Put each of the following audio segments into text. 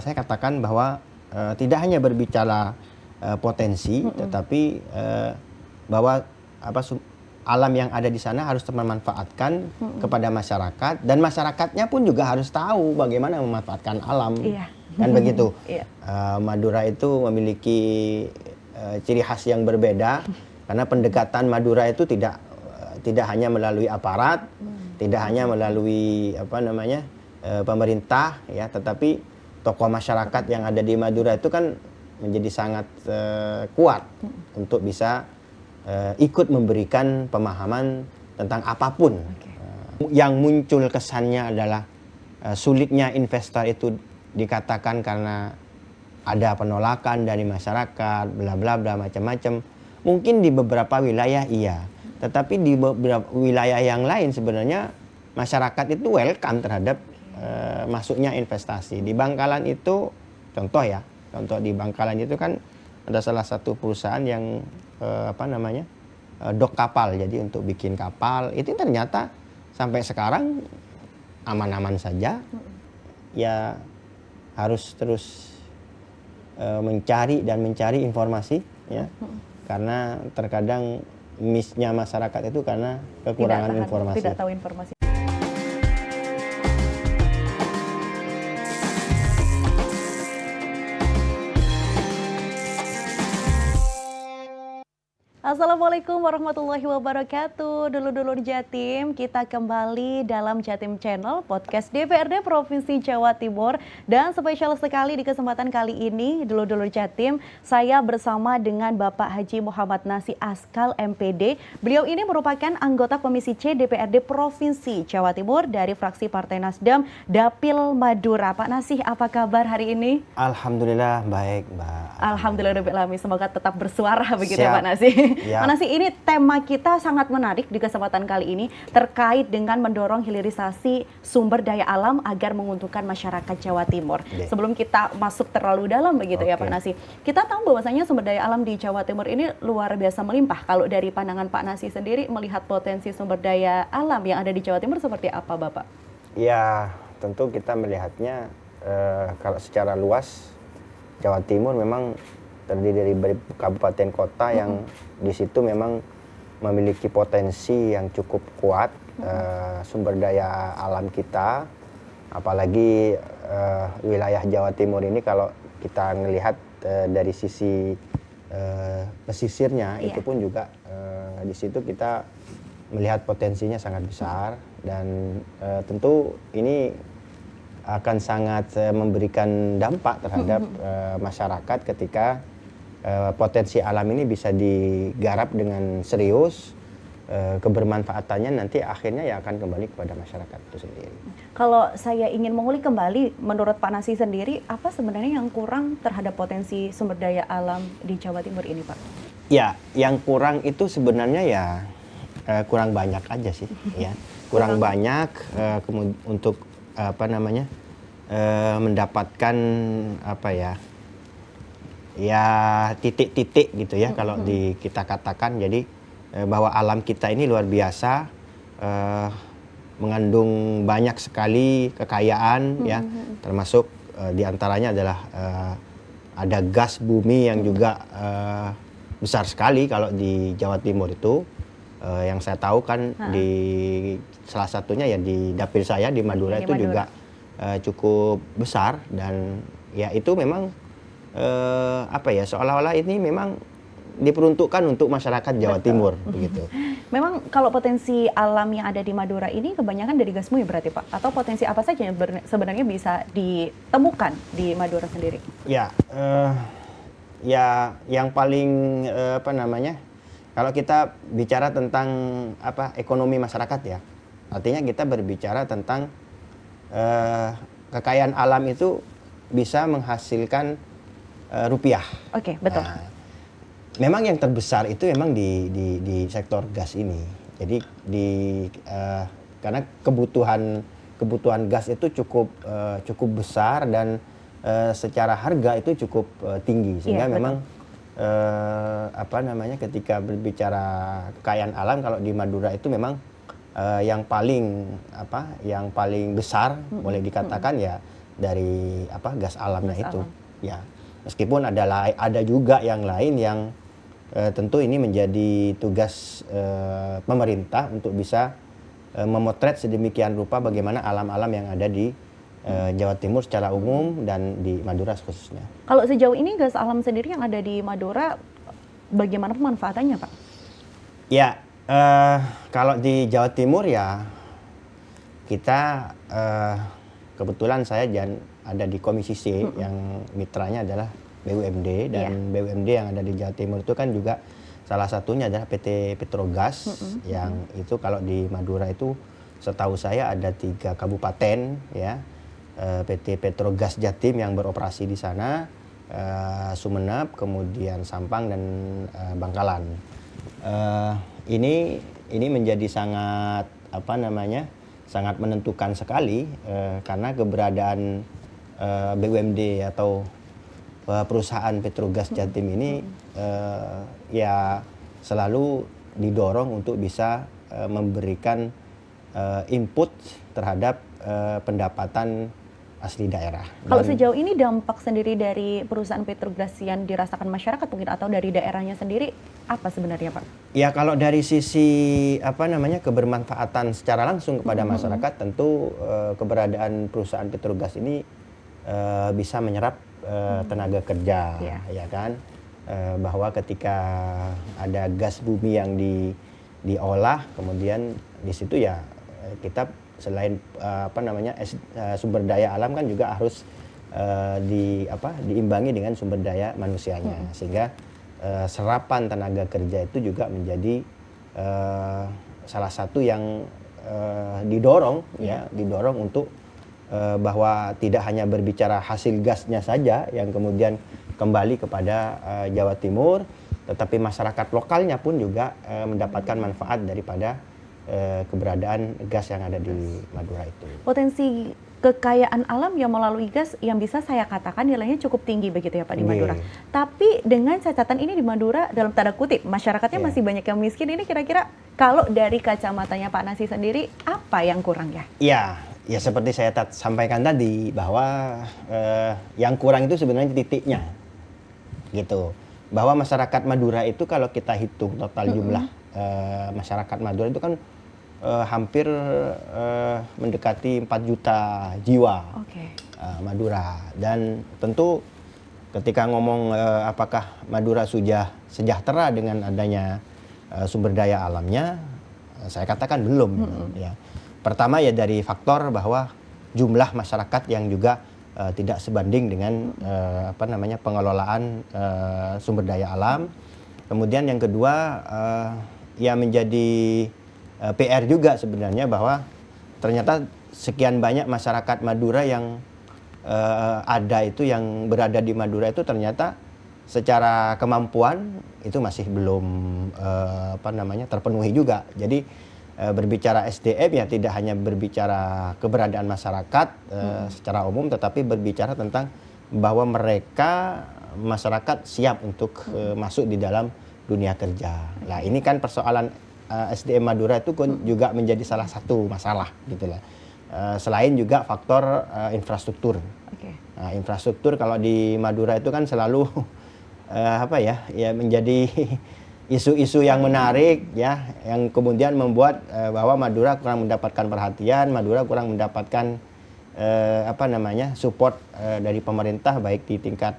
saya katakan bahwa tidak hanya berbicara potensi, tetapi bahwa alam yang ada di sana harus termanfaatkan kepada masyarakat, dan masyarakatnya pun juga harus tahu bagaimana memanfaatkan alam. Kan begitu. Madura itu memiliki ciri khas yang berbeda karena pendekatan Madura itu tidak hanya melalui aparat, tidak hanya melalui pemerintah ya, tetapi tokoh masyarakat yang ada di Madura itu kan menjadi sangat kuat untuk bisa ikut memberikan pemahaman tentang apapun. Yang muncul kesannya adalah sulitnya investor itu dikatakan karena ada penolakan dari masyarakat, bla bla bla macam-macam. Mungkin di beberapa wilayah iya, tetapi di beberapa wilayah yang lain sebenarnya masyarakat itu welcome terhadap masuknya investasi. Di Bangkalan itu contoh di Bangkalan itu kan ada salah satu perusahaan yang dok kapal, jadi untuk bikin kapal itu ternyata sampai sekarang aman-aman saja. Ya harus terus mencari informasi ya, karena terkadang miss-nya masyarakat itu karena kekurangan informasi. Tidak tahu informasi. Assalamualaikum warahmatullahi wabarakatuh. Dulur-dulur Jatim, kita kembali dalam Jatim Channel, podcast DPRD Provinsi Jawa Timur. Dan spesial sekali di kesempatan kali ini, dulur-dulur Jatim, saya bersama dengan Bapak Haji Muhammad Nasih Askal MPD. Beliau ini merupakan anggota Komisi C DPRD Provinsi Jawa Timur dari fraksi Partai Nasdem Dapil Madura. Pak Nasih, apa kabar hari ini? Alhamdulillah baik, Mbak. Alhamdulillah, semoga tetap bersuara begitu ya Pak Nasih. Ya. Pak Nasih, ini tema kita sangat menarik di kesempatan kali ini terkait dengan mendorong hilirisasi sumber daya alam agar menguntungkan masyarakat Jawa Timur. Sebelum kita masuk terlalu dalam begitu ya Pak Nasih, kita tahu bahwasanya sumber daya alam di Jawa Timur ini luar biasa melimpah. Kalau dari pandangan Pak Nasih sendiri melihat potensi sumber daya alam yang ada di Jawa Timur seperti apa Bapak? Ya, tentu kita melihatnya kalau secara luas Jawa Timur memang terdiri dari kabupaten kota yang di situ memang memiliki potensi yang cukup kuat sumber daya alam kita, apalagi wilayah Jawa Timur ini kalau kita melihat dari sisi pesisirnya itu pun juga di situ kita melihat potensinya sangat besar, dan tentu ini akan sangat memberikan dampak terhadap masyarakat ketika potensi alam ini bisa digarap dengan serius, kebermanfaatannya nanti akhirnya ya akan kembali kepada masyarakat itu sendiri. Kalau saya ingin mengulik kembali, menurut Pak Nasih sendiri, apa sebenarnya yang kurang terhadap potensi sumber daya alam di Jawa Timur ini, Pak? Ya, yang kurang itu sebenarnya ya kurang banyak aja sih, ya. Kurang banyak untuk mendapatkan titik-titik gitu ya, kalau kita katakan. Jadi bahwa alam kita ini luar biasa, mengandung banyak sekali kekayaan ya, termasuk diantaranya adalah ada gas bumi yang juga besar sekali kalau di Jawa Timur itu. Yang saya tahu kan di salah satunya ya di dapil saya di Madura itu juga cukup besar, dan ya itu memang seolah-olah ini memang diperuntukkan untuk masyarakat Jawa Timur begitu. Memang kalau potensi alam yang ada di Madura ini kebanyakan dari gas bumi berarti Pak? Atau potensi apa saja yang sebenarnya bisa ditemukan di Madura sendiri? Ya, yang paling kalau kita bicara tentang ekonomi masyarakat ya, artinya kita berbicara tentang kekayaan alam itu bisa menghasilkan rupiah. Oke, betul. Nah, memang yang terbesar itu memang di sektor gas ini. Jadi karena kebutuhan gas itu cukup besar, dan secara harga itu cukup tinggi, sehingga memang ketika berbicara kekayaan alam kalau di Madura itu memang yang paling besar boleh dikatakan ya dari gas alamnya Gas itu. alam. Ya, meskipun ada juga yang lain yang tentu ini menjadi tugas pemerintah untuk bisa memotret sedemikian rupa bagaimana alam-alam yang ada di Jawa Timur secara umum dan di Madura khususnya. Kalau sejauh ini gas alam sendiri yang ada di Madura, bagaimana pemanfaatannya, Pak? Ya, kalau di Jawa Timur ya kita kebetulan saya ada di Komisi C yang mitranya adalah BUMD, dan BUMD yang ada di Jawa Timur itu kan juga salah satunya adalah PT Petrogas yang itu kalau di Madura itu setahu saya ada 3 kabupaten ya, PT Petrogas Jatim yang beroperasi di sana, Sumeneb, kemudian Sampang dan Bangkalan. Ini menjadi sangat sangat menentukan sekali karena keberadaan BUMD atau perusahaan Petrogas Jatim ini ya selalu didorong untuk bisa memberikan input terhadap pendapatan asli daerah. Kalau sejauh ini dampak sendiri dari perusahaan Petrogas yang dirasakan masyarakat mungkin atau dari daerahnya sendiri apa sebenarnya, Pak? Ya kalau dari sisi kebermanfaatan secara langsung kepada masyarakat, tentu keberadaan perusahaan Petrogas ini bisa menyerap tenaga kerja, ya kan? Bahwa ketika ada gas bumi yang diolah, kemudian di situ ya kita selain sumber daya alam kan juga harus diimbangi dengan sumber daya manusianya, sehingga serapan tenaga kerja itu juga menjadi salah satu yang didorong untuk bahwa tidak hanya berbicara hasil gasnya saja yang kemudian kembali kepada Jawa Timur, tetapi masyarakat lokalnya pun juga mendapatkan manfaat daripada keberadaan gas yang ada di Madura itu. Potensi kekayaan alam yang melalui gas yang bisa saya katakan nilainya cukup tinggi begitu ya Pak di Madura. Tapi dengan catatan ini di Madura dalam tanda kutip masyarakatnya masih banyak yang miskin. Ini kira-kira kalau dari kacamatanya Pak Nasi sendiri apa yang kurang ya? Ya seperti saya sampaikan tadi bahwa yang kurang itu sebenarnya titiknya, gitu. Bahwa masyarakat Madura itu kalau kita hitung total jumlah masyarakat Madura itu kan hampir mendekati 4 juta jiwa Madura. Dan tentu ketika ngomong apakah Madura sudah sejahtera dengan adanya sumber daya alamnya, saya katakan belum. Ya. Pertama ya dari faktor bahwa jumlah masyarakat yang juga tidak sebanding dengan pengelolaan sumber daya alam. Kemudian yang kedua ya menjadi PR juga sebenarnya bahwa ternyata sekian banyak masyarakat Madura yang ada itu yang berada di Madura itu ternyata secara kemampuan itu masih belum terpenuhi juga. Jadi berbicara SDM ya tidak hanya berbicara keberadaan masyarakat secara umum, tetapi berbicara tentang bahwa masyarakat siap untuk masuk di dalam dunia kerja. Nah ini kan persoalan SDM Madura itu juga menjadi salah satu masalah gitu lah. Selain juga faktor infrastruktur. Nah, infrastruktur kalau di Madura itu kan selalu menjadi isu-isu yang menarik ya, yang kemudian membuat bahwa Madura kurang mendapatkan perhatian, Madura kurang mendapatkan support dari pemerintah baik di tingkat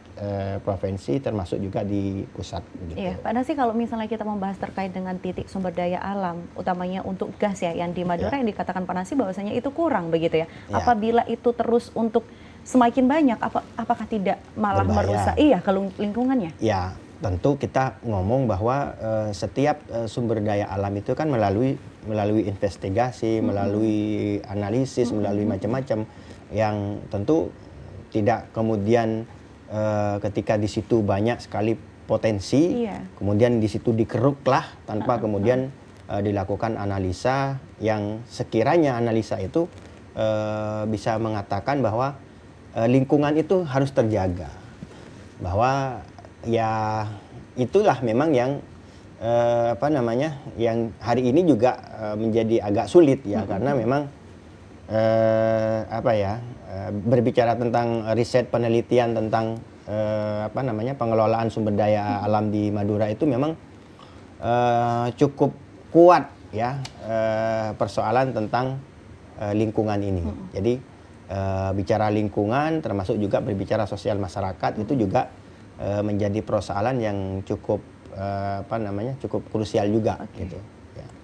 provinsi termasuk juga di pusat. Gitu. Iya, Pak Nasi kalau misalnya kita membahas terkait dengan titik sumber daya alam, utamanya untuk gas ya, yang di Madura yang dikatakan Pak Nasi bahwasanya itu kurang begitu ya. Apabila itu terus untuk semakin banyak, apakah tidak malah merusak lingkungannya? Ya, tentu kita ngomong bahwa setiap sumber daya alam itu kan melalui investigasi, melalui analisis, melalui macam-macam yang tentu tidak kemudian ketika di situ banyak sekali potensi, kemudian di situ dikeruklah tanpa kemudian dilakukan analisa yang sekiranya analisa itu bisa mengatakan bahwa lingkungan itu harus terjaga, bahwa ya itulah memang yang yang hari ini juga menjadi agak sulit ya, karena memang berbicara tentang riset penelitian tentang pengelolaan sumber daya alam di Madura itu memang cukup kuat ya, persoalan tentang lingkungan ini. Jadi bicara lingkungan termasuk juga berbicara sosial masyarakat itu juga menjadi persoalan yang cukup cukup krusial juga gitu.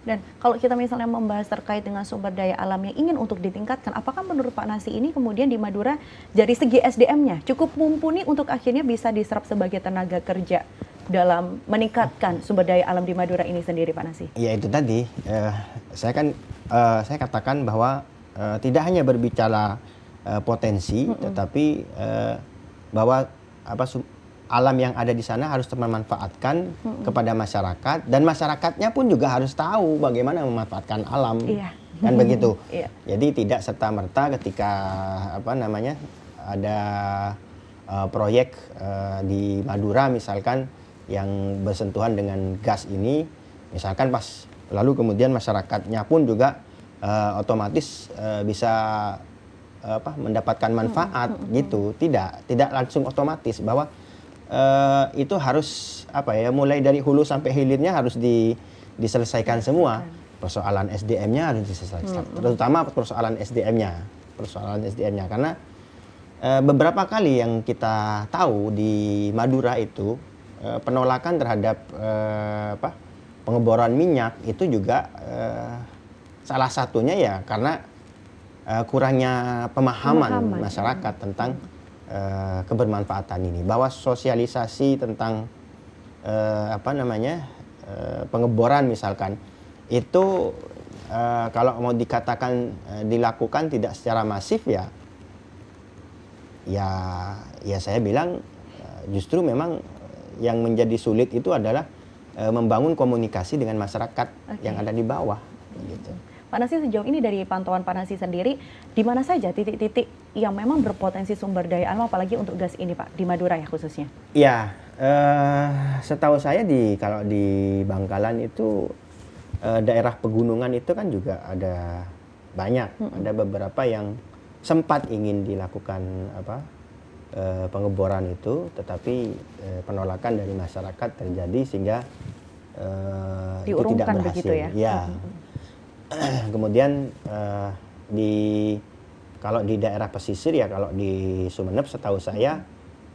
Dan kalau kita misalnya membahas terkait dengan sumber daya alam yang ingin untuk ditingkatkan, apakah menurut Pak Nasi ini kemudian di Madura dari segi SDM-nya cukup mumpuni untuk akhirnya bisa diserap sebagai tenaga kerja dalam meningkatkan sumber daya alam di Madura ini sendiri, Pak Nasi? Ya itu tadi, saya katakan bahwa tidak hanya berbicara potensi, tetapi bahwa alam yang ada di sana harus termanfaatkan kepada masyarakat, dan masyarakatnya pun juga harus tahu bagaimana memanfaatkan alam, kan begitu. Jadi tidak serta merta ketika ada proyek di Madura misalkan yang bersentuhan dengan gas ini, misalkan pas lalu kemudian masyarakatnya pun juga otomatis bisa mendapatkan manfaat gitu. Tidak langsung otomatis bahwa itu harus mulai dari hulu sampai hilirnya harus diselesaikan semua. Persoalan SDM-nya harus diselesaikan, terutama persoalan SDM-nya karena beberapa kali yang kita tahu di Madura itu penolakan terhadap pengeboran minyak itu juga salah satunya ya karena kurangnya pemahaman masyarakat tentang kebermanfaatan ini, bahwa sosialisasi tentang pengeboran misalkan itu kalau mau dikatakan dilakukan tidak secara masif ya saya bilang justru memang yang menjadi sulit itu adalah membangun komunikasi dengan masyarakat yang ada di bawah gitu. Pak Nasi, sejauh ini dari pantauan Pak Nasi sendiri, di mana saja titik-titik yang memang berpotensi sumber daya alam, apalagi untuk gas ini Pak, di Madura ya khususnya? Ya, setahu saya kalau di Bangkalan itu daerah pegunungan itu kan juga ada banyak, ada beberapa yang sempat ingin dilakukan pengeboran itu, tetapi penolakan dari masyarakat terjadi sehingga itu tidak berhasil. Begitu ya? Kemudian kalau di daerah pesisir ya, kalau di Sumeneb setahu saya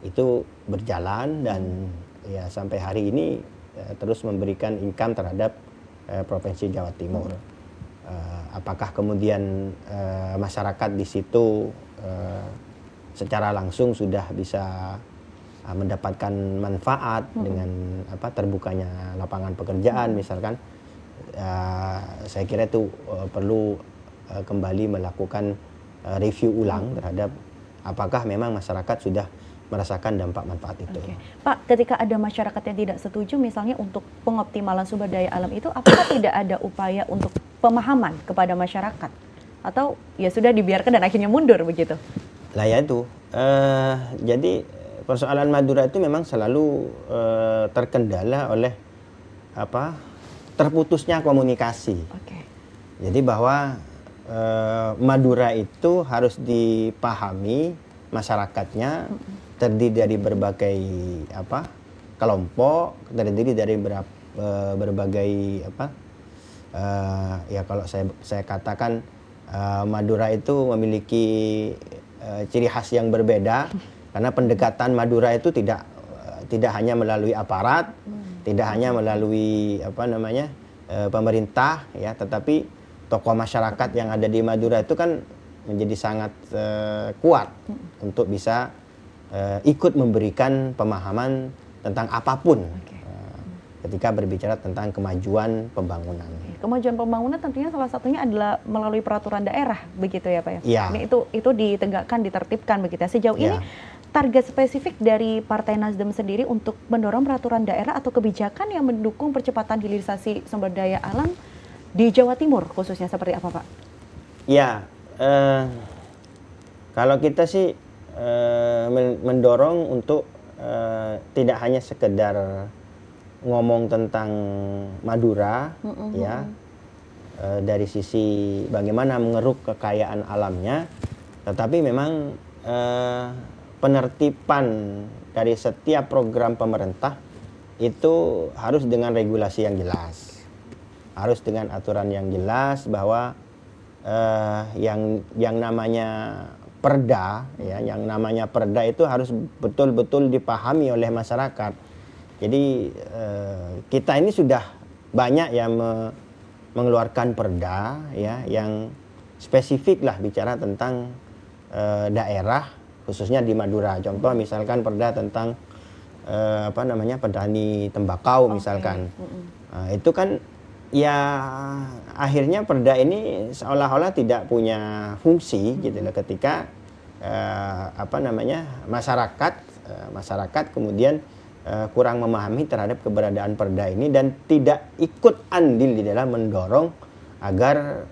itu berjalan dan ya sampai hari ini terus memberikan income terhadap Provinsi Jawa Timur. Apakah kemudian masyarakat di situ secara langsung sudah bisa mendapatkan manfaat dengan terbukanya lapangan pekerjaan misalkan? Saya kira itu perlu kembali melakukan review ulang terhadap apakah memang masyarakat sudah merasakan dampak manfaat itu. Pak, ketika ada masyarakat yang tidak setuju misalnya untuk pengoptimalan sumber daya alam itu, apakah tidak ada upaya untuk pemahaman kepada masyarakat? Atau ya sudah dibiarkan dan akhirnya mundur begitu? Lah ya itu, jadi persoalan Madura itu memang selalu terkendala oleh terputusnya komunikasi. Jadi bahwa Madura itu harus dipahami masyarakatnya terdiri dari berbagai kelompok, terdiri dari berbagai ya kalau saya katakan Madura itu memiliki ciri khas yang berbeda karena pendekatan Madura itu tidak hanya melalui aparat, tidak hanya melalui pemerintah ya, tetapi tokoh masyarakat yang ada di Madura itu kan menjadi sangat kuat untuk bisa ikut memberikan pemahaman tentang apapun ketika berbicara tentang kemajuan pembangunan. Kemajuan pembangunan tentunya salah satunya adalah melalui peraturan daerah, begitu ya Pak ya? Iya. Ini itu ditegakkan, ditertibkan begitu ya. Sejauh ini target spesifik dari Partai Nasdem sendiri untuk mendorong peraturan daerah atau kebijakan yang mendukung percepatan hilirisasi sumber daya alam di Jawa Timur khususnya seperti apa Pak? Ya, kalau kita sih mendorong untuk tidak hanya sekedar ngomong tentang Madura, ya, dari sisi bagaimana mengeruk kekayaan alamnya, tetapi memang penertiban dari setiap program pemerintah itu harus dengan regulasi yang jelas, harus dengan aturan yang jelas bahwa yang namanya perda, ya, yang namanya perda itu harus betul-betul dipahami oleh masyarakat. Jadi kita ini sudah banyak yang mengeluarkan perda, ya, yang spesifik lah bicara tentang daerah, khususnya di Madura. Contoh misalkan perda tentang petani tembakau misalkan. Itu kan ya akhirnya perda ini seolah-olah tidak punya fungsi gitu loh ketika masyarakat kemudian kurang memahami terhadap keberadaan perda ini dan tidak ikut andil di dalam mendorong agar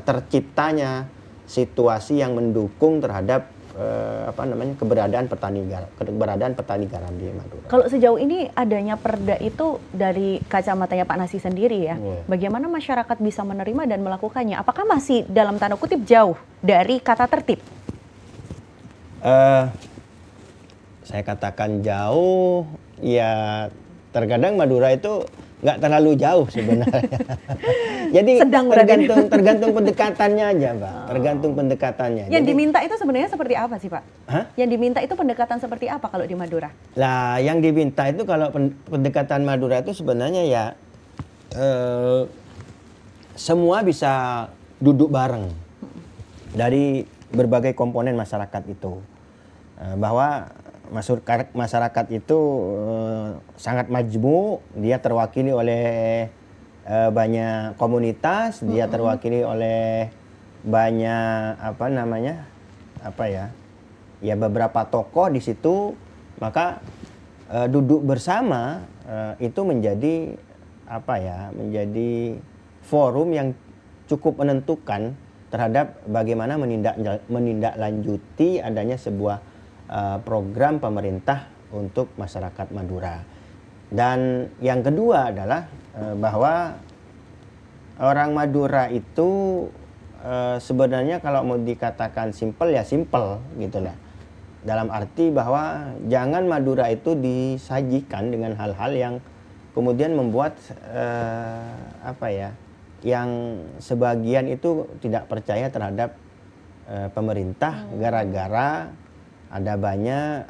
terciptanya situasi yang mendukung terhadap keberadaan petani garam di Madura. Kalau sejauh ini adanya perda itu dari kacamatanya Pak Nasi sendiri ya, bagaimana masyarakat bisa menerima dan melakukannya? Apakah masih dalam tanda kutip jauh dari kata tertib? Saya katakan jauh, ya terkadang Madura itu nggak terlalu jauh sebenarnya. Jadi tergantung pendekatannya aja, Pak. Tergantung pendekatannya. Yang diminta itu sebenarnya seperti apa sih, Pak? Yang diminta itu pendekatan seperti apa kalau di Madura? Lah, yang diminta itu kalau pendekatan Madura itu sebenarnya ya semua bisa duduk bareng dari berbagai komponen masyarakat itu. Bahwa masyarakat itu sangat majmuk, dia terwakili oleh banyak komunitas, dia terwakili oleh banyak beberapa tokoh di situ, maka duduk bersama itu menjadi menjadi forum yang cukup menentukan terhadap bagaimana menindaklanjuti adanya sebuah program pemerintah untuk masyarakat Madura. Dan yang kedua adalah bahwa orang Madura itu sebenarnya kalau mau dikatakan simpel ya simpel gitu lah. Dalam arti bahwa jangan Madura itu disajikan dengan hal-hal yang kemudian membuat yang sebagian itu tidak percaya terhadap pemerintah gara-gara ada banyak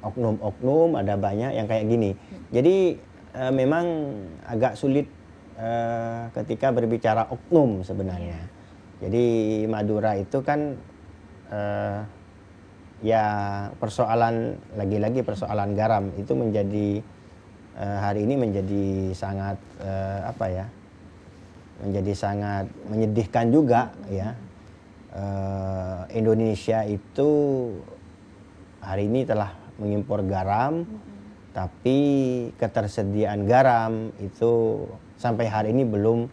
oknum-oknum, ada banyak yang kayak gini. Jadi memang agak sulit ketika berbicara oknum sebenarnya. Jadi Madura itu kan ya persoalan, lagi-lagi persoalan garam itu menjadi hari ini menjadi sangat menjadi sangat menyedihkan juga ya. Indonesia itu hari ini telah mengimpor garam, tapi ketersediaan garam itu sampai hari ini belum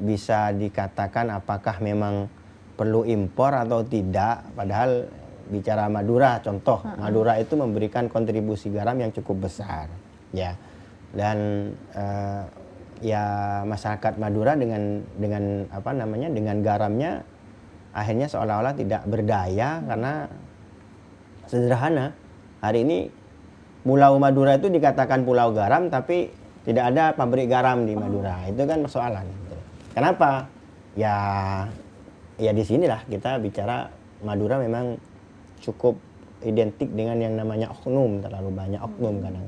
bisa dikatakan apakah memang perlu impor atau tidak. Padahal bicara Madura, contoh Madura itu memberikan kontribusi garam yang cukup besar, ya. Dan ya masyarakat Madura dengan garamnya akhirnya seolah-olah tidak berdaya karena sederhana, hari ini Pulau Madura itu dikatakan pulau garam tapi tidak ada pabrik garam di Madura. Itu kan persoalan. Kenapa? Ya di sinilah kita bicara Madura memang cukup identik dengan yang namanya oknum, terlalu banyak oknum kadang.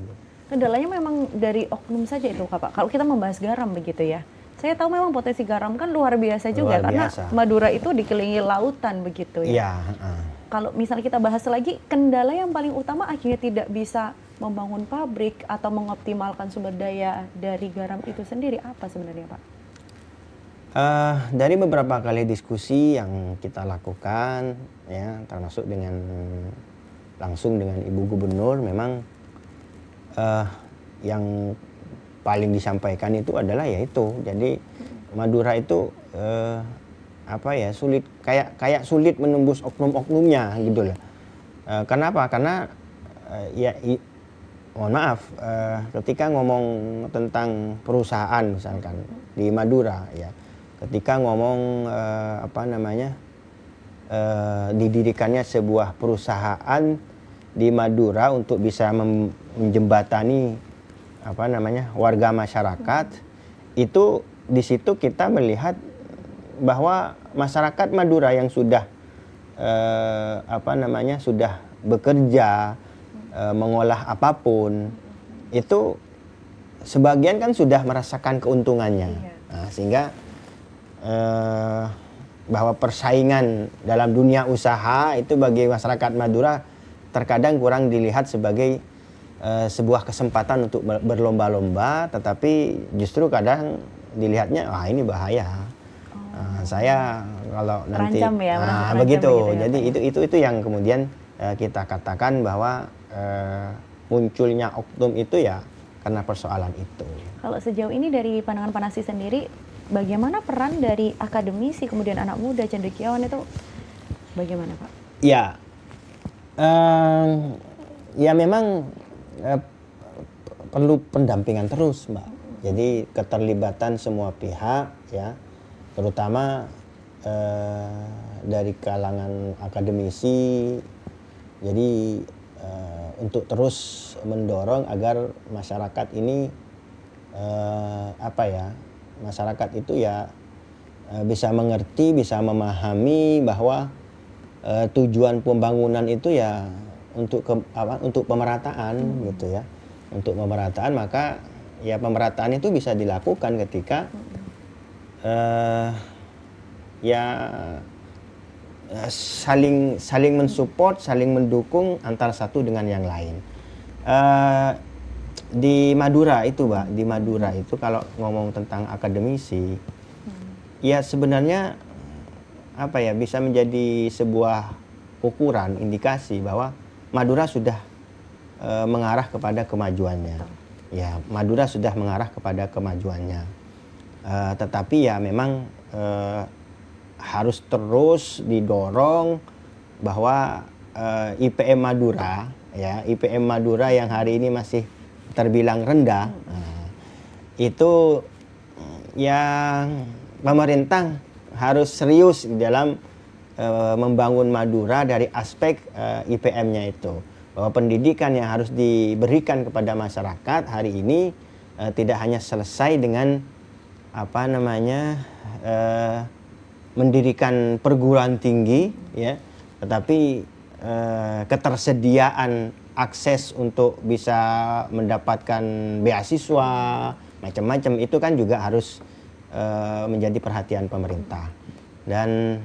Kendalanya memang dari oknum saja itu, Pak. Kalau kita membahas garam begitu ya. Saya tahu memang potensi garam kan luar biasa juga karena Madura itu dikelilingi lautan begitu ya. Kalau misalnya kita bahas lagi, kendala yang paling utama akhirnya tidak bisa membangun pabrik atau mengoptimalkan sumber daya dari garam itu sendiri apa sebenarnya, Pak? Dari beberapa kali diskusi yang kita lakukan, ya termasuk langsung dengan Ibu Gubernur, memang yang paling disampaikan itu adalah yaitu, jadi Madura itu sulit kayak sulit menembus oknum-oknumnya gitu loh. Kenapa? Karena mohon maaf, ketika ngomong tentang perusahaan misalkan di Madura ya, ketika ngomong didirikannya sebuah perusahaan di Madura untuk bisa menjembatani warga masyarakat. Itu di situ kita melihat bahwa masyarakat Madura yang sudah sudah bekerja, mengolah apapun, itu sebagian kan sudah merasakan keuntungannya. Nah, sehingga bahwa persaingan dalam dunia usaha itu bagi masyarakat Madura terkadang kurang dilihat sebagai sebuah kesempatan untuk berlomba-lomba, tetapi justru kadang dilihatnya ini bahaya. Saya kalau nanti begitu. Jadi itu yang kemudian kita katakan bahwa munculnya oknum itu ya karena persoalan itu. Kalau sejauh ini dari pandangan Pak Nasi sendiri, bagaimana peran dari akademisi kemudian anak muda cendekiawan itu bagaimana, Pak? Ya memang perlu pendampingan terus, Mbak. Jadi keterlibatan semua pihak ya, terutama dari kalangan akademisi. Jadi untuk terus mendorong agar masyarakat ini masyarakat itu ya bisa mengerti, bisa memahami bahwa tujuan pembangunan itu ya untuk pemerataan gitu ya. Untuk pemerataan, maka ya pemerataan itu bisa dilakukan ketika saling mensupport, saling mendukung antara satu dengan yang lain. Di Madura itu, Mbak, di Madura itu kalau ngomong tentang akademisi, ya sebenarnya bisa menjadi sebuah ukuran, indikasi bahwa Madura sudah mengarah kepada kemajuannya. Ya, Madura sudah mengarah kepada kemajuannya. Tetapi ya memang harus terus didorong bahwa IPM Madura yang hari ini masih terbilang rendah, itu yang pemerintah harus serius di dalam membangun Madura dari aspek IPM-nya itu. Bahwa pendidikan yang harus diberikan kepada masyarakat hari ini tidak hanya selesai dengan mendirikan perguruan tinggi ya, tetapi ketersediaan akses untuk bisa mendapatkan beasiswa macam-macam itu kan juga harus menjadi perhatian pemerintah. Dan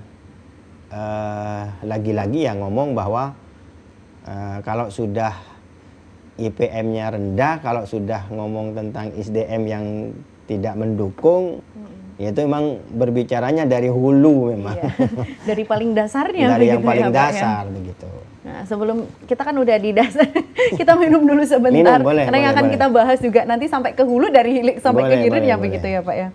lagi-lagi yang ngomong bahwa kalau sudah IPM-nya rendah, kalau sudah ngomong tentang SDM yang tidak mendukung, ya itu memang berbicaranya dari hulu memang. Iya. Dari paling dasarnya. Dari yang paling dasar begitu. Nah, sebelum kita kan udah di dasar, kita minum dulu sebentar. Boleh, karena yang akan kita bahas juga nanti sampai ke hulu, dari hilir sampai ke hilir ya, begitu ya Pak ya.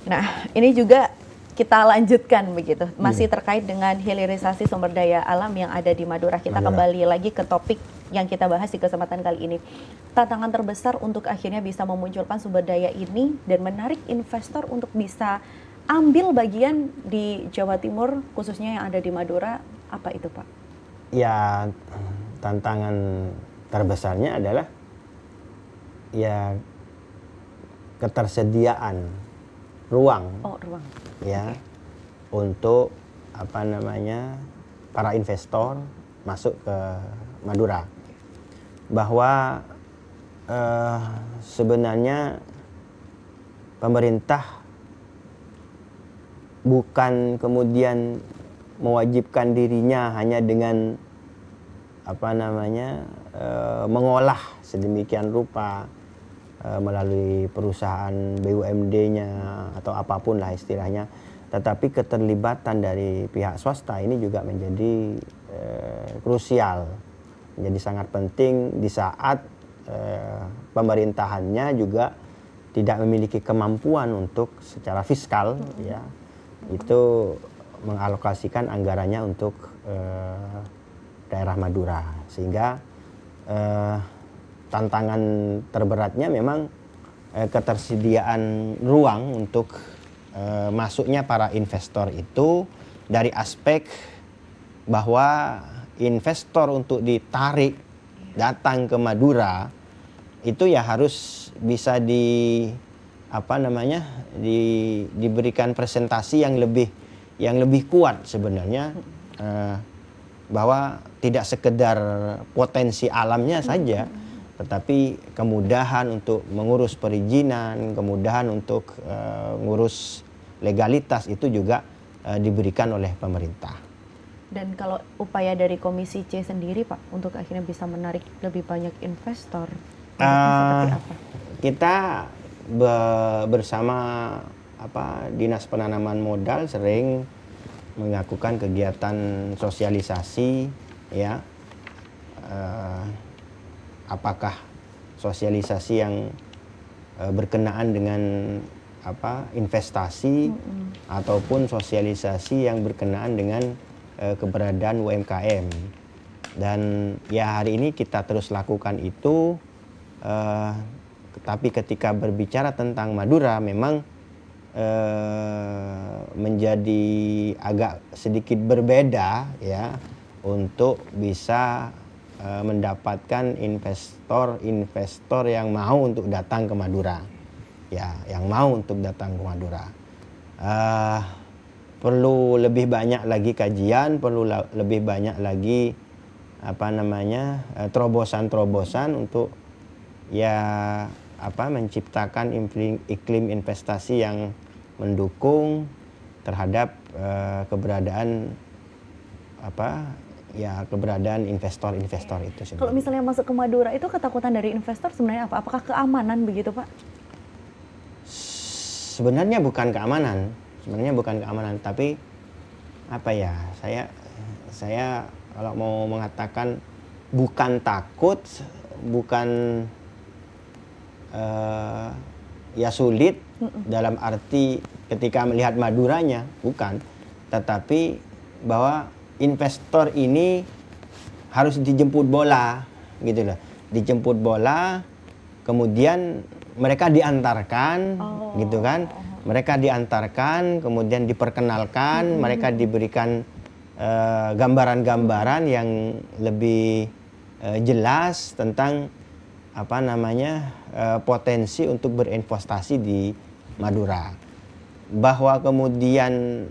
Nah, ini juga kita lanjutkan begitu, masih terkait dengan hilirisasi sumber daya alam yang ada di Madura. Kita kembali lagi ke topik yang kita bahas di kesempatan kali ini. Tantangan terbesar untuk akhirnya bisa memunculkan sumber daya ini dan menarik investor untuk bisa ambil bagian di Jawa Timur, khususnya yang ada di Madura, apa itu Pak? Ya, tantangan terbesarnya adalah ya ketersediaan ruang. Oh, ruang. Ya, untuk para investor masuk ke Madura. Bahwa sebenarnya pemerintah bukan kemudian mewajibkan dirinya hanya dengan mengolah sedemikian rupa melalui perusahaan BUMD-nya atau apapun lah istilahnya, tetapi keterlibatan dari pihak swasta ini juga menjadi krusial, menjadi sangat penting di saat pemerintahannya juga tidak memiliki kemampuan untuk secara fiskal ya itu mengalokasikan anggarannya untuk daerah Madura, sehingga tantangan terberatnya memang ketersediaan ruang untuk masuknya para investor itu dari aspek bahwa investor untuk ditarik datang ke Madura itu ya harus bisa diberikan presentasi yang lebih kuat sebenarnya, bahwa tidak sekedar potensi alamnya saja, tetapi kemudahan untuk mengurus perizinan, kemudahan untuk ngurus legalitas itu juga diberikan oleh pemerintah. Dan kalau upaya dari Komisi C sendiri Pak untuk akhirnya bisa menarik lebih banyak investor, seperti apa? Kita bersama Dinas Penanaman Modal sering melakukan kegiatan sosialisasi, ya. Apakah sosialisasi yang berkenaan dengan investasi ataupun sosialisasi yang berkenaan dengan keberadaan UMKM. Dan ya hari ini kita terus lakukan itu, tapi ketika berbicara tentang Madura memang menjadi agak sedikit berbeda, ya, untuk bisa mendapatkan investor yang mau untuk datang ke Madura, ya, yang mau untuk datang ke Madura. Perlu lebih banyak lagi kajian, perlu lebih banyak lagi terobosan-terobosan untuk menciptakan iklim investasi yang mendukung terhadap keberadaan investor-investor itu sendiri. Kalau misalnya masuk ke Madura itu ketakutan dari investor sebenarnya apa? Apakah keamanan begitu Pak? Sebenarnya bukan keamanan, tapi saya kalau mau mengatakan bukan takut, bukan sulit dalam arti ketika melihat Maduranya, bukan, tetapi bahwa investor ini harus dijemput bola, gitu loh, dijemput bola, kemudian mereka diantarkan, gitu kan. Mereka diantarkan, kemudian diperkenalkan, mereka diberikan gambaran-gambaran yang lebih jelas tentang potensi untuk berinvestasi di Madura. Bahwa kemudian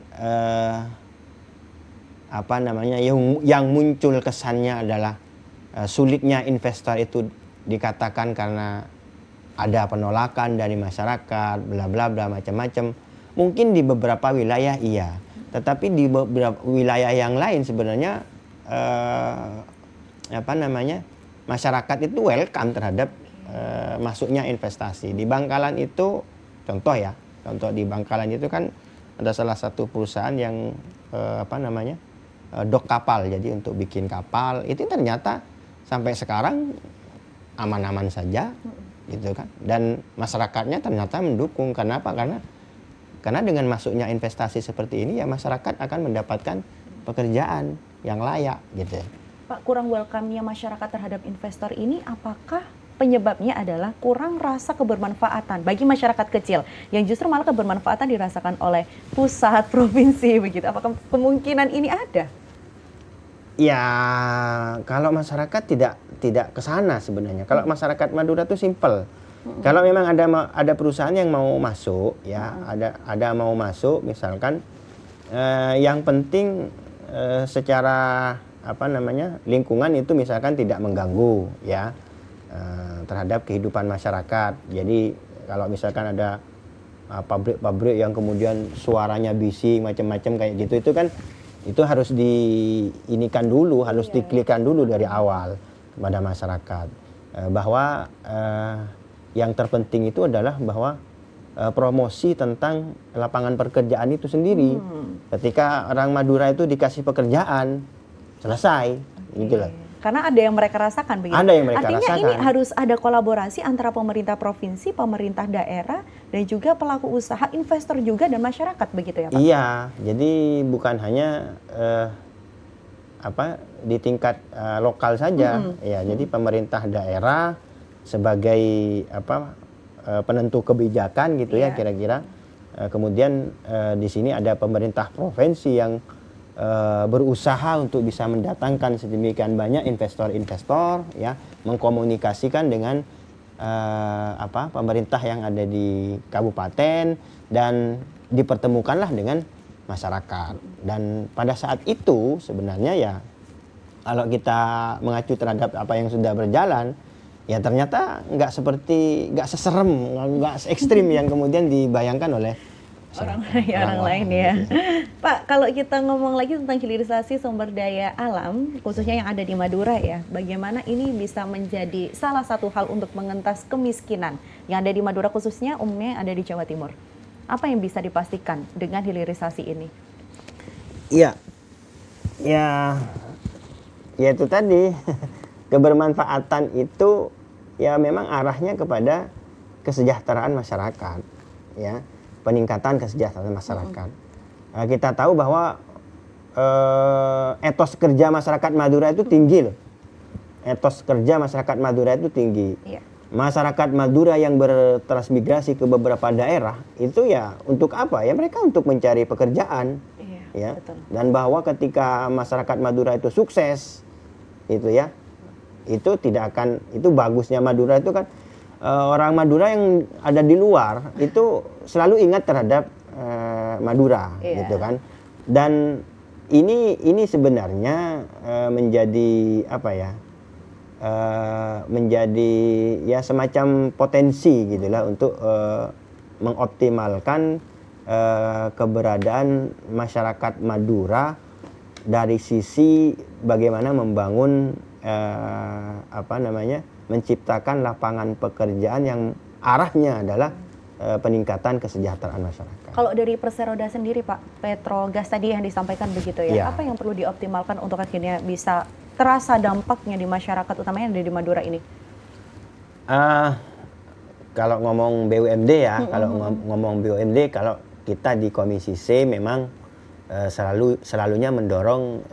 yang muncul kesannya adalah sulitnya investor itu dikatakan karena ada penolakan dari masyarakat, bla bla bla macam-macam. Mungkin di beberapa wilayah iya, tetapi di beberapa wilayah yang lain sebenarnya masyarakat itu welcome terhadap masuknya investasi. Di Bangkalan itu contoh di Bangkalan itu kan ada salah satu perusahaan yang dok kapal, jadi untuk bikin kapal itu ternyata sampai sekarang aman-aman saja, gitu kan, dan masyarakatnya ternyata mendukung. Kenapa? Karena dengan masuknya investasi seperti ini ya masyarakat akan mendapatkan pekerjaan yang layak, gitu. Pak, kurang welcome-nya masyarakat terhadap investor ini apakah penyebabnya adalah kurang rasa kebermanfaatan bagi masyarakat kecil yang justru malah kebermanfaatan dirasakan oleh pusat, provinsi begitu? Apakah kemungkinan ini ada? Ya, kalau masyarakat tidak ke sana sebenarnya. Kalau masyarakat Madura itu simple. Kalau memang ada perusahaan yang mau masuk, ya, ada mau masuk, misalkan yang penting secara lingkungan itu misalkan tidak mengganggu, ya, terhadap kehidupan masyarakat. Jadi kalau misalkan ada pabrik-pabrik yang kemudian suaranya bising macam-macam kayak gitu, itu kan itu harus diinikan dulu, harus diklikkan dulu dari awal kepada masyarakat, bahwa yang terpenting itu adalah bahwa promosi tentang lapangan pekerjaan itu sendiri. Ketika orang Madura itu dikasih pekerjaan, selesai, gitu loh. Karena ada yang mereka rasakan begitu. Ada yang mereka Artinya rasakan. ini harus ada kolaborasi antara pemerintah provinsi, pemerintah daerah, dan juga pelaku usaha, investor juga, dan masyarakat begitu ya Pak? Iya, jadi bukan hanya di tingkat lokal saja, ya. Jadi pemerintah daerah, sebagai penentu kebijakan gitu ya kira-kira. Kemudian di sini ada pemerintah provinsi yang berusaha untuk bisa mendatangkan sedemikian banyak investor-investor ya, mengkomunikasikan dengan pemerintah yang ada di kabupaten dan dipertemukanlah dengan masyarakat. Dan pada saat itu sebenarnya ya kalau kita mengacu terhadap apa yang sudah berjalan, ya ternyata nggak seserem, nggak ekstrim yang kemudian dibayangkan oleh orang lain ya. Pak, kalau kita ngomong lagi tentang hilirisasi sumber daya alam, khususnya yang ada di Madura ya, bagaimana ini bisa menjadi salah satu hal untuk mengentas kemiskinan yang ada di Madura, khususnya umumnya yang ada di Jawa Timur? Apa yang bisa dipastikan dengan hilirisasi ini? Iya, ya itu tadi kebermanfaatan itu ya memang arahnya kepada kesejahteraan masyarakat, ya. Peningkatan kesejahteraan masyarakat. Kita tahu bahwa etos kerja masyarakat Madura itu tinggi loh. Etos kerja masyarakat Madura itu tinggi. Iya. Masyarakat Madura yang bertransmigrasi ke beberapa daerah itu ya untuk apa? Ya mereka untuk mencari pekerjaan. Iya, ya. Betul. Dan bahwa ketika masyarakat Madura itu sukses, itu ya, itu tidak akan, itu bagusnya Madura itu kan. Orang Madura yang ada di luar itu selalu ingat terhadap Madura, gitu kan. Dan ini sebenarnya menjadi menjadi ya semacam potensi gitulah untuk mengoptimalkan keberadaan masyarakat Madura dari sisi bagaimana membangun menciptakan lapangan pekerjaan yang arahnya adalah peningkatan kesejahteraan masyarakat. Kalau dari Perseroda sendiri Pak, Petrogas tadi yang disampaikan begitu ya, apa yang perlu dioptimalkan untuk akhirnya bisa terasa dampaknya di masyarakat utamanya yang ada di Madura ini? Kalau ngomong BUMD ya, ngomong BUMD, kalau kita di Komisi C memang selalunya mendorong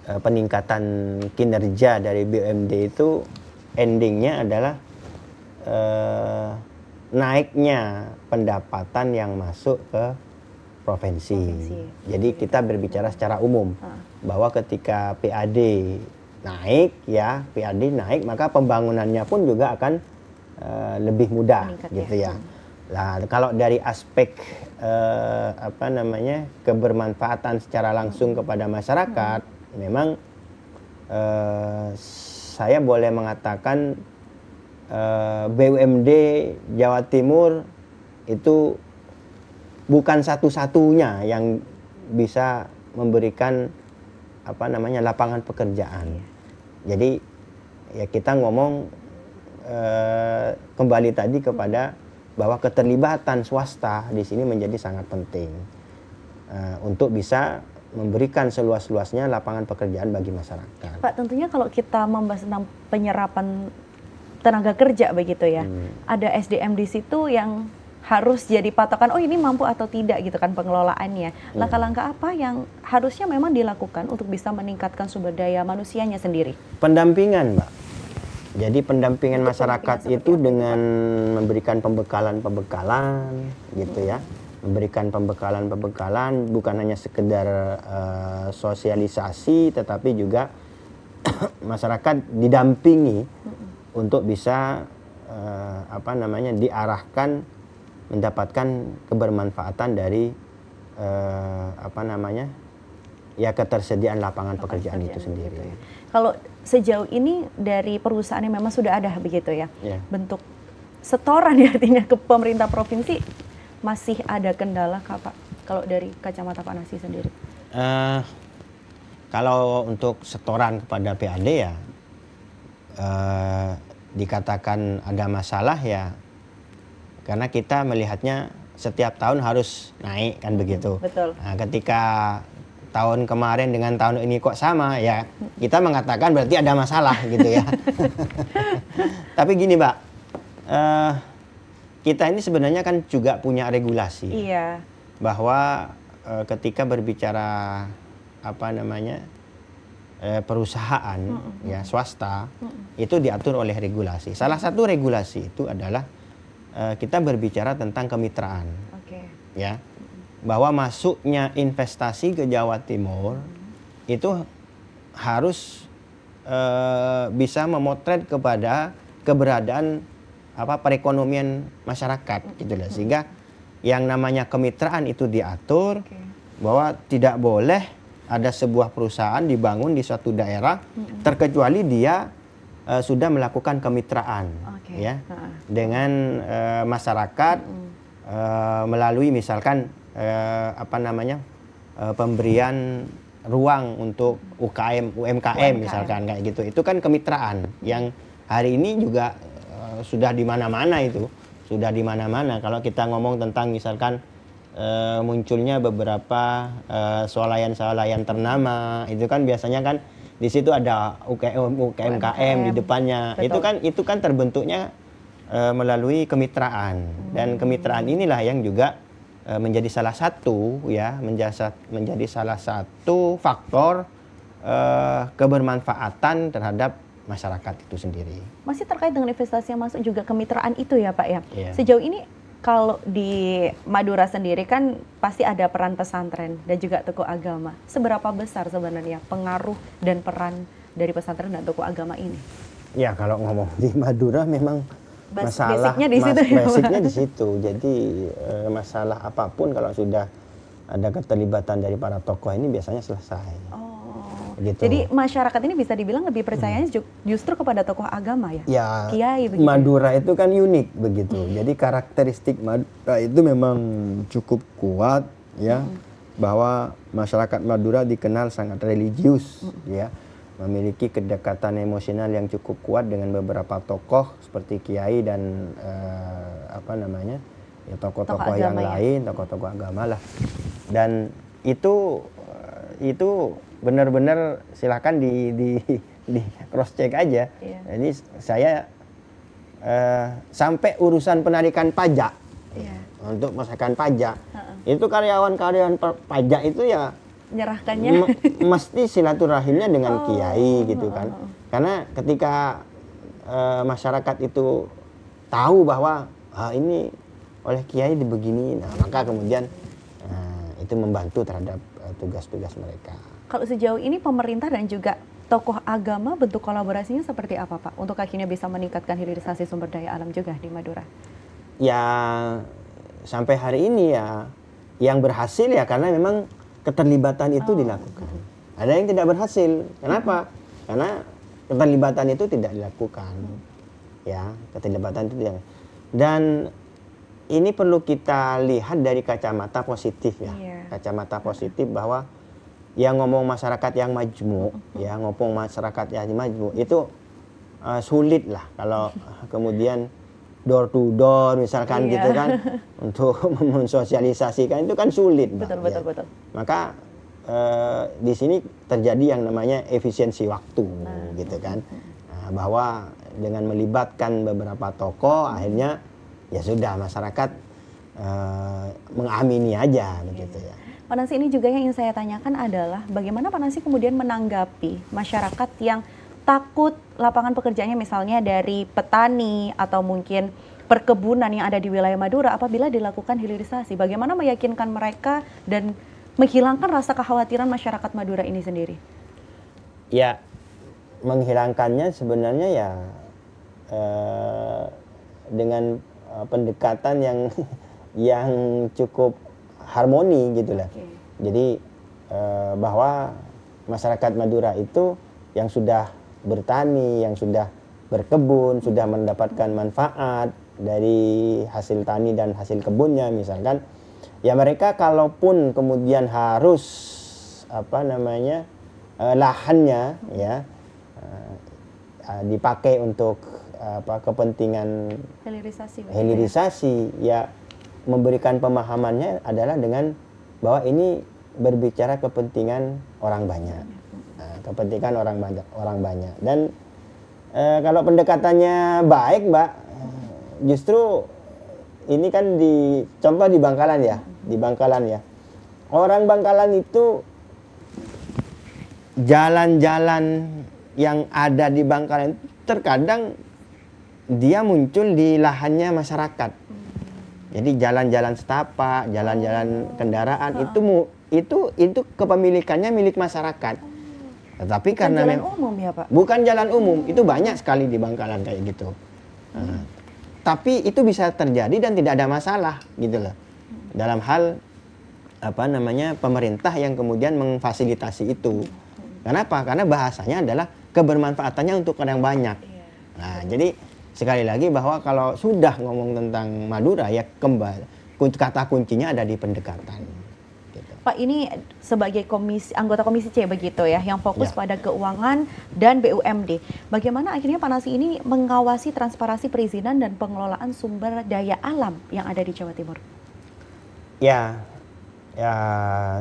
peningkatan kinerja dari BUMD itu endingnya adalah naiknya pendapatan yang masuk ke provinsi. Jadi kita berbicara secara umum bahwa ketika PAD naik maka pembangunannya pun juga akan lebih mudah gitu ya. Nah, kalau dari aspek kebermanfaatan secara langsung kepada masyarakat, memang saya boleh mengatakan BUMD Jawa Timur itu bukan satu-satunya yang bisa memberikan lapangan pekerjaan. Jadi ya kita ngomong kembali tadi kepada bahwa keterlibatan swasta di sini menjadi sangat penting untuk bisa memberikan seluas-luasnya lapangan pekerjaan bagi masyarakat. Pak, tentunya kalau kita membahas tentang penyerapan tenaga kerja begitu ya, ada SDM di situ yang harus jadi patokan, oh ini mampu atau tidak gitu kan pengelolaannya. Langkah-langkah apa yang harusnya memang dilakukan untuk bisa meningkatkan sumber daya manusianya sendiri? Pendampingan, Mbak. Jadi pendampingan masyarakat itu dengan memberikan pembekalan-pembekalan gitu ya. Memberikan pembekalan bukan hanya sekedar sosialisasi, tetapi juga masyarakat didampingi untuk bisa diarahkan mendapatkan kebermanfaatan dari ketersediaan lapangan pekerjaan itu sendiri. Gitu ya. Kalau sejauh ini dari perusahaan yang memang sudah ada begitu ya, bentuk setoran ya artinya ke pemerintah provinsi, masih ada kendala Pak kalau dari kacamata Pak Nasi sendiri? Kalau untuk setoran kepada PAD ya dikatakan ada masalah ya karena kita melihatnya setiap tahun harus naik kan begitu. Betul. Nah, ketika tahun kemarin dengan tahun ini kok sama ya kita mengatakan berarti ada masalah gitu ya. Tapi gini Mbak, kita ini sebenarnya kan juga punya regulasi. perusahaan ya swasta itu diatur oleh regulasi. Salah satu regulasi itu adalah kita berbicara tentang kemitraan. Ya. Bahwa masuknya investasi ke Jawa Timur itu harus bisa memotret kepada keberadaan perekonomian masyarakat gitu lah. Sehingga yang namanya kemitraan itu diatur bahwa tidak boleh ada sebuah perusahaan dibangun di suatu daerah terkecuali dia sudah melakukan kemitraan ya dengan masyarakat melalui misalkan pemberian ruang untuk UMKM misalkan kayak gitu. Itu kan kemitraan yang hari ini juga sudah di mana-mana itu. Sudah di mana-mana kalau kita ngomong tentang misalkan munculnya beberapa swalayan-swalayan ternama, itu kan biasanya kan di situ ada UMKM di depannya. Betul. Itu kan terbentuknya melalui kemitraan, dan kemitraan inilah yang juga menjadi salah satu menjadi salah satu faktor kebermanfaatan terhadap masyarakat itu sendiri. Masih terkait dengan investasi yang masuk juga kemitraan itu ya Pak ya. Yeah. Sejauh ini kalau di Madura sendiri kan pasti ada peran pesantren dan juga tokoh agama. Seberapa besar sebenarnya pengaruh dan peran dari pesantren dan tokoh agama ini? Ya kalau ngomong di Madura memang basicnya di situ. Basicnya di situ. Jadi masalah apapun kalau sudah ada keterlibatan dari para tokoh ini biasanya selesai. Gitu. Jadi masyarakat ini bisa dibilang lebih percayanya justru kepada tokoh agama ya? Ya, Kiai begitu. Madura itu kan unik begitu. Jadi karakteristik Madura itu memang cukup kuat ya, bahwa masyarakat Madura dikenal sangat religius ya, memiliki kedekatan emosional yang cukup kuat dengan beberapa tokoh seperti kiai dan tokoh-tokoh yang lain, tokoh-tokoh agama lah. Dan itu benar-benar silakan di cross check aja. Yeah. Jadi saya sampai urusan penarikan pajak untuk masakan pajak itu karyawan-karyawan pajak itu ya menyerahkannya mesti silaturahimnya dengan kiai gitu kan. Karena ketika masyarakat itu tahu bahwa ini oleh kiai dibegini, maka kemudian itu membantu terhadap tugas-tugas mereka. Kalau sejauh ini pemerintah dan juga tokoh agama bentuk kolaborasinya seperti apa Pak? Untuk akhirnya bisa meningkatkan hilirisasi sumber daya alam juga di Madura? Ya sampai hari ini ya yang berhasil ya karena memang keterlibatan itu dilakukan. Ada yang tidak berhasil. Kenapa? Karena keterlibatan itu tidak dilakukan. Ya, keterlibatan itu tidak. Dan ini perlu kita lihat dari kacamata positif ya. Kacamata positif bahwa yang ngomong masyarakat yang majmuk, ya ngomong masyarakat yang majmuk itu sulit lah kalau kemudian door to door misalkan gitu kan untuk mensosialisasikan itu kan sulit. Betul. Maka di sini terjadi yang namanya efisiensi waktu gitu kan. Bahwa dengan melibatkan beberapa tokoh akhirnya ya sudah masyarakat mengamini aja begitu ya. Pak Nansi, ini juga yang ingin saya tanyakan adalah bagaimana Pak Nansi kemudian menanggapi masyarakat yang takut lapangan pekerjaannya misalnya dari petani atau mungkin perkebunan yang ada di wilayah Madura apabila dilakukan hilirisasi. Bagaimana meyakinkan mereka dan menghilangkan rasa kekhawatiran masyarakat Madura ini sendiri? Ya, menghilangkannya sebenarnya ya dengan pendekatan yang cukup harmoni gitu lah. Jadi bahwa masyarakat Madura itu yang sudah bertani, yang sudah berkebun, sudah mendapatkan manfaat dari hasil tani dan hasil kebunnya misalkan, ya mereka kalaupun kemudian harus lahannya ya dipakai untuk kepentingan hilirisasi ya, memberikan pemahamannya adalah dengan bahwa ini berbicara kepentingan orang banyak, kepentingan orang banyak. Dan kalau pendekatannya baik, Mbak, justru ini kan contoh di Bangkalan ya, Orang Bangkalan itu jalan-jalan yang ada di Bangkalan terkadang dia muncul di lahannya masyarakat. Jadi jalan-jalan setapak, jalan-jalan kendaraan itu kepemilikannya milik masyarakat. Tetapi karena jalan umum ya Pak? Bukan jalan umum, itu banyak sekali di Bangkalan kayak gitu. Tapi itu bisa terjadi dan tidak ada masalah gitu loh. Dalam hal pemerintah yang kemudian memfasilitasi itu. Kenapa? Karena bahasanya adalah kebermanfaatannya untuk orang banyak. Nah, jadi sekali lagi bahwa kalau sudah ngomong tentang Madura ya kata kuncinya ada di pendekatan. Gitu. Pak, ini sebagai anggota Komisi C begitu ya, yang fokus Ya. pada keuangan dan BUMD. Bagaimana akhirnya Pak Nasi ini mengawasi transparansi perizinan dan pengelolaan sumber daya alam yang ada di Jawa Timur? Ya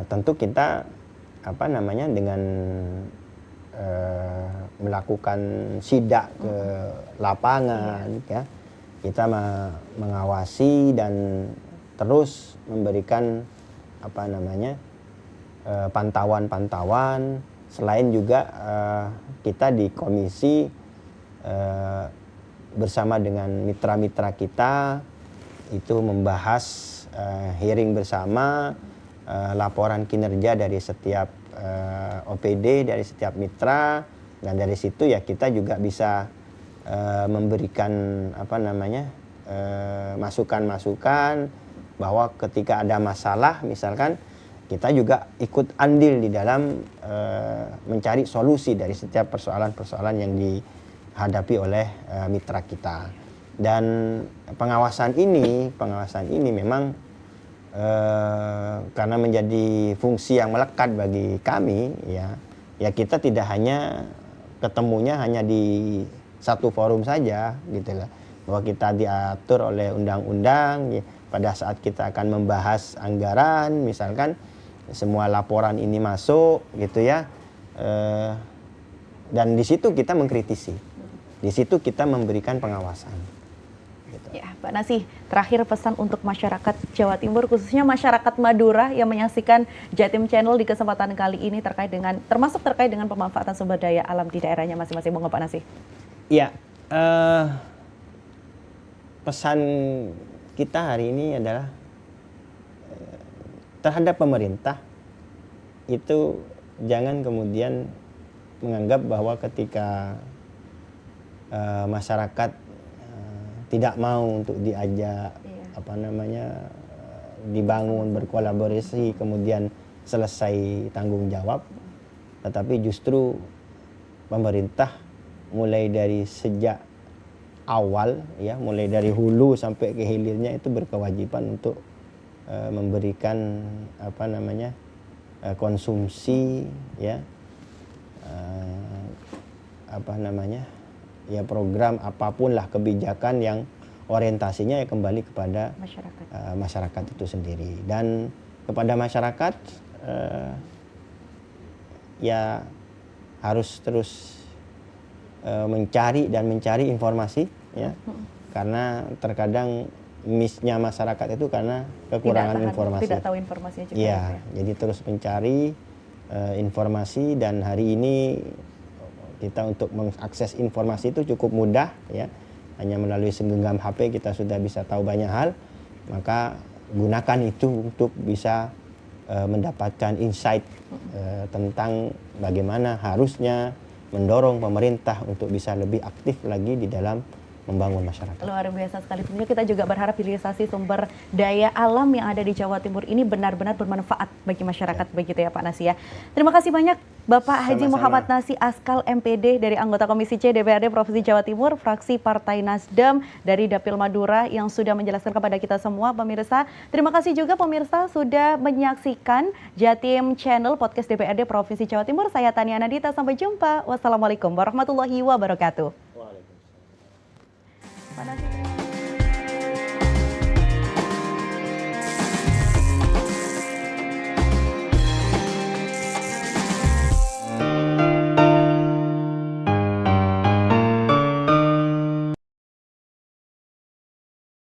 tentu kita dengan melakukan sidak ke lapangan, ya kita mengawasi dan terus memberikan pantauan-pantauan. Selain juga kita di komisi bersama dengan mitra-mitra kita itu membahas hearing bersama laporan kinerja dari setiap OPD, dari setiap mitra, dan dari situ ya kita juga bisa memberikan masukan-masukan bahwa ketika ada masalah misalkan kita juga ikut andil di dalam mencari solusi dari setiap persoalan-persoalan yang dihadapi oleh mitra kita. Dan pengawasan ini memang karena menjadi fungsi yang melekat bagi kami, ya kita tidak hanya ketemunya hanya di satu forum saja gitu lah, bahwa kita diatur oleh undang-undang ya, pada saat kita akan membahas anggaran misalkan semua laporan ini masuk gitu ya, dan di situ kita mengkritisi, di situ kita memberikan pengawasan. Ya, Pak Nasi, terakhir pesan untuk masyarakat Jawa Timur, khususnya masyarakat Madura yang menyaksikan Jatim Channel di kesempatan kali ini termasuk terkait dengan pemanfaatan sumber daya alam di daerahnya masing-masing. Monggo Pak Nasi. Iya, pesan kita hari ini adalah terhadap pemerintah itu jangan kemudian menganggap bahwa ketika masyarakat tidak mau untuk diajak dibangun berkolaborasi kemudian selesai tanggung jawab, tetapi justru pemerintah mulai dari sejak awal ya, mulai dari hulu sampai ke hilirnya itu berkewajiban untuk memberikan konsumsi ya ya program apapun lah, kebijakan yang orientasinya ya kembali kepada masyarakat itu sendiri. Dan kepada masyarakat ya harus terus mencari informasi ya, karena terkadang miss-nya masyarakat itu karena kekurangan informasi. Tidak tahu informasinya juga. Ya, jadi terus mencari informasi, dan hari ini kita untuk mengakses informasi itu cukup mudah ya, hanya melalui segenggam HP kita sudah bisa tahu banyak hal. Maka gunakan itu untuk bisa mendapatkan insight tentang bagaimana harusnya mendorong pemerintah untuk bisa lebih aktif lagi di dalam membangun masyarakat. Luar biasa sekali. Tentunya kita juga berharap hilirisasi sumber daya alam yang ada di Jawa Timur ini benar-benar bermanfaat bagi masyarakat, begitu ya Pak Nasi ya. Terima kasih banyak Bapak Haji Muhammad Nasi Askal MPD dari anggota Komisi C DPRD Provinsi Jawa Timur, fraksi Partai Nasdem dari Dapil Madura, yang sudah menjelaskan kepada kita semua pemirsa. Terima kasih juga pemirsa sudah menyaksikan Jatim Channel Podcast DPRD Provinsi Jawa Timur. Saya Tania Nadita, sampai jumpa. Wassalamualaikum warahmatullahi wabarakatuh. Waalaikumsalam. Pak Nasi.